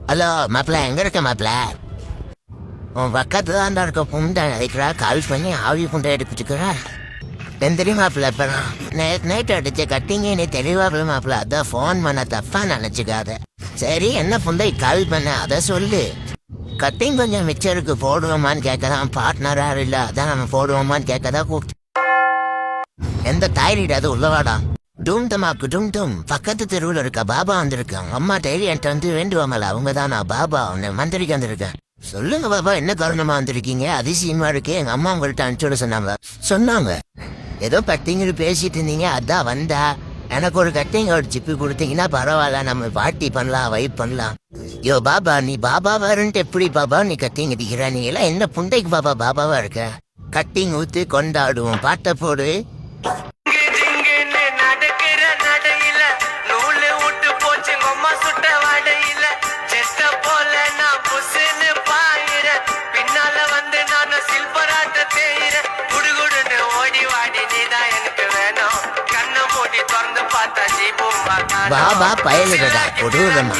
Hello மாப்பிள்ள, எங்க இருக்க மாப்பிள்ள? உன் பக்கத்துல தான் இருக்க புண்டை நினைக்கிறா. கால் பண்ணி ஆவி புண்டை எடுத்துக்கிறா. தெரியுமா மாப்பிள்ள? இப்போ நைட் அடிச்ச கட்டிங்க நீ தெளிவாப்பில மாப்பிள்ள. அதான் ஃபோன் பண்ண தப்பா நினைச்சுக்காத. சரி, என்ன புண்டை கால் பண்ண அதை சொல்லு. கட்டிங் கொஞ்சம் மிச்சருக்கு போடுவோமான்னு கேட்கதான். பார்ட்னரா இல்லை, அதான் நம்ம போடுவோமான்னு கேட்கதான் கூப்பிட்டு. எந்த தைரிட் அது உள்ளவாடா? டும் தமாக்கு டும் டும். பக்கத்து தெருவில் இருக்க பாபா வந்திருக்காங்க. அம்மா டைரி என்கிட்ட வந்து வேண்டுவாமல. அவங்க தான் நான் பாபா உன்னை மந்திரிக்க வந்திருக்கேன். சொல்லுங்க பாபா, என்ன காரணமா வந்திருக்கீங்க? அதிசயமா இருக்கு. எங்க அம்மா உங்கள்கிட்ட அனுப்பிச்சுட சொன்னாங்க. ஏதோ கட்டிங்க பேசிட்டு இருந்தீங்க, அதான் வந்தா. எனக்கு ஒரு கட்டிங் ஒரு சிப்பி கொடுத்தீங்கன்னா பரவாயில்ல, நம்ம பார்ட்டி பண்ணலாம், வைப் பண்ணலாம். யோ பாபா, நீ பாபா வரன்ட்டு எப்படி பாபா நீ கட்டிங் அடிக்கிற? நீ எல்லாம் என்ன புண்டைக்கு பாபா பாபாவா இருக்க? கட்டிங் ஊத்து கொண்டாடுவோம், பாட்டை போடு. பாபா பயலுடா கொடூரமா.